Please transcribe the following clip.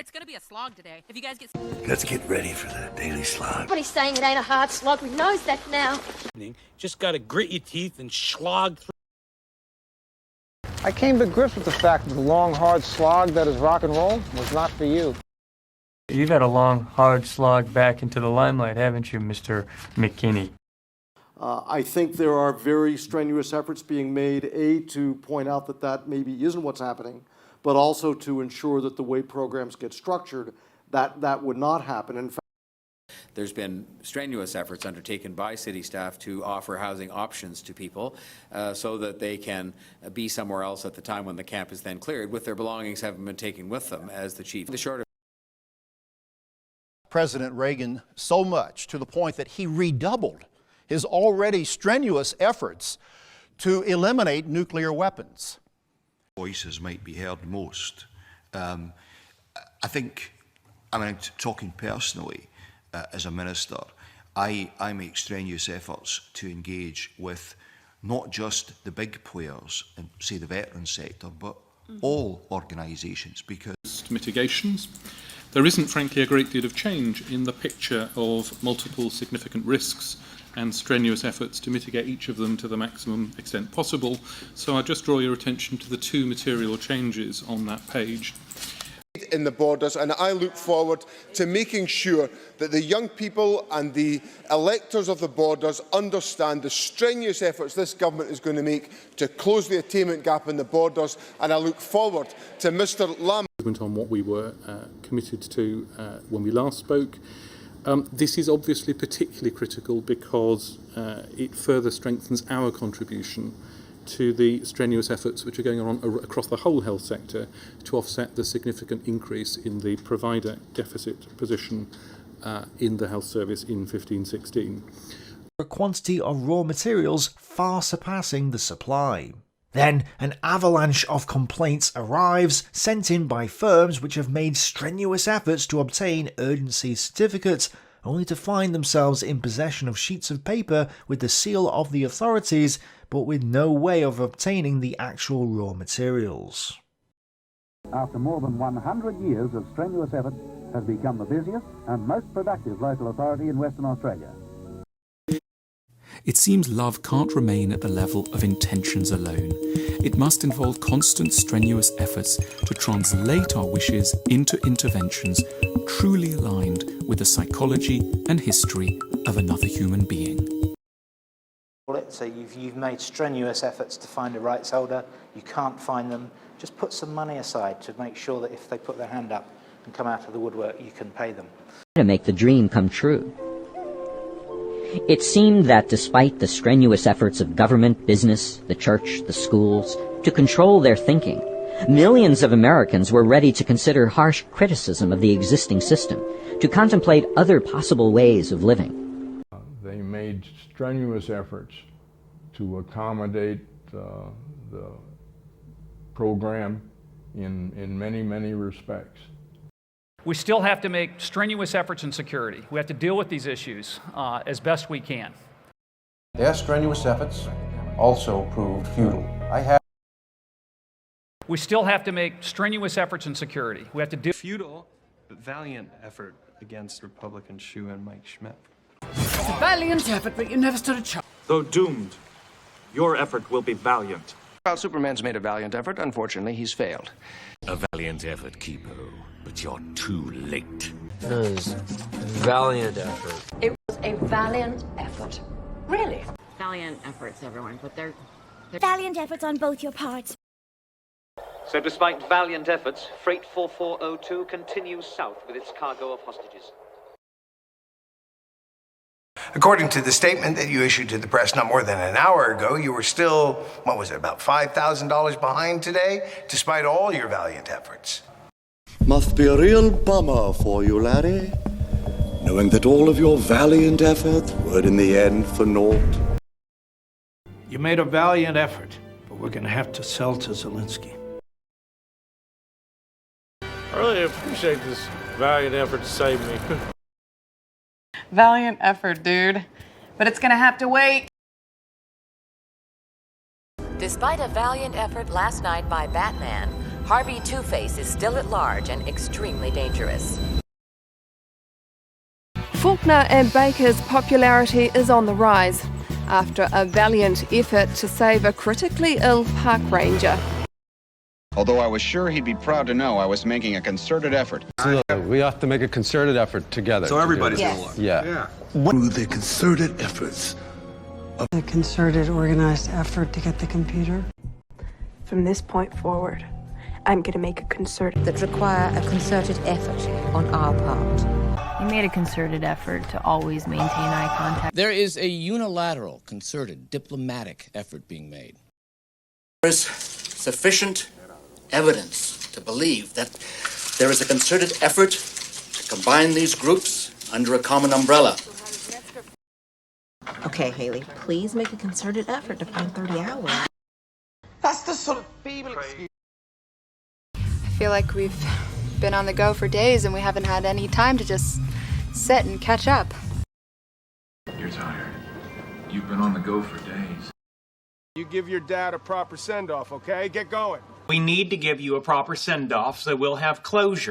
it's gonna be a slog today. If you guys get... Let's get ready for that daily slog. Everybody's saying it ain't a hard slog. We knows that now. Just gotta grit your teeth and slog through. I came to grips with the fact that the long, hard slog that is rock and roll was not for you. You've had a long, hard slog back into the limelight, haven't you, Mr. McKinney? I think there are very strenuous efforts being made, to point out that that maybe isn't what's happening, but also to ensure that the way programs get structured, that would not happen. In fact, there's been strenuous efforts undertaken by city staff to offer housing options to people so that they can be somewhere else at the time when the camp is then cleared, with their belongings having been taken with them, as the chief. The short of President Reagan so much to the point that he redoubled his already strenuous efforts to eliminate nuclear weapons. Voices might be heard most. I think, talking personally, as a minister, I make strenuous efforts to engage with not just the big players in, say, the veteran sector, but all organisations, because... Mitigations. There isn't, frankly, a great deal of change in the picture of multiple significant risks and strenuous efforts to mitigate each of them to the maximum extent possible. So I just draw your attention to the two material changes on that page. In the borders, and I look forward to making sure that the young people and the electors of the borders understand the strenuous efforts this government is going to make to close the attainment gap in the borders, and I look forward to Mr Lamb. On what we were committed to when we last spoke. This is obviously particularly critical because it further strengthens our contribution to the strenuous efforts which are going on across the whole health sector to offset the significant increase in the provider deficit position in the health service in 15-16. A quantity of raw materials far surpassing the supply. Then an avalanche of complaints arrives, sent in by firms which have made strenuous efforts to obtain urgency certificates, only to find themselves in possession of sheets of paper with the seal of the authorities, but with no way of obtaining the actual raw materials. After more than 100 years of strenuous effort, has become the busiest and most productive local authority in Western Australia. It seems love can't remain at the level of intentions alone. It must involve constant strenuous efforts to translate our wishes into interventions truly aligned with the psychology and history of another human being. So you've made strenuous efforts to find a rights holder, you can't find them, just put some money aside to make sure that if they put their hand up and come out of the woodwork, you can pay them. To make the dream come true. It seemed that despite the strenuous efforts of government, business, the church, the schools, to control their thinking, millions of Americans were ready to consider harsh criticism of the existing system, to contemplate other possible ways of living. They made strenuous efforts to accommodate the program in many, many respects. We still have to make strenuous efforts in security. We have to deal with these issues as best we can. Their strenuous efforts also proved futile. We still have to make strenuous efforts in security. We have to deal futile but valiant effort against Republican Shu and Mike Schmidt. It's a valiant effort, but you never stood a chance. Though doomed, your effort will be valiant. Well, Superman's made a valiant effort. Unfortunately, he's failed. A valiant effort, Kipo, but you're too late. It was a valiant effort. It was a valiant effort. Really? Valiant efforts, everyone, but they're... Valiant efforts on both your parts. So despite valiant efforts, Freight 4402 continues south with its cargo of hostages. According to the statement that you issued to the press not more than an hour ago, you were still, what was it, about $5,000 behind today, despite all your valiant efforts. Must be a real bummer for you, Larry, knowing that all of your valiant effort would in the end for naught. You made a valiant effort, but we're going to have to sell to Zelensky. I really appreciate this valiant effort to save me. Valiant effort, dude. But it's gonna have to wait. Despite a valiant effort last night by Batman, Harvey Two-Face is still at large and extremely dangerous. Faulkner and Baker's popularity is on the rise after a valiant effort to save a critically ill park ranger. Although I was sure he'd be proud to know I was making a concerted effort. We have to make a concerted effort together. So everybody's gonna gonna look. Yeah. Through the concerted efforts of a concerted, organized effort to get the computer. From this point forward, I'm going to make a concerted that require a concerted effort on our part. We made a concerted effort to always maintain eye contact. There is a unilateral, concerted, diplomatic effort being made. There is sufficient evidence to believe that there is a concerted effort to combine these groups under a common umbrella. Okay, Haley, please make a concerted effort to find 30 hours. That's the sort of feeble excuse. I feel like we've been on the go for days and we haven't had any time to just sit and catch up. You're tired. You've been on the go for days. You give your dad a proper send-off, okay? Get going. We need to give you a proper send-off so we'll have closure.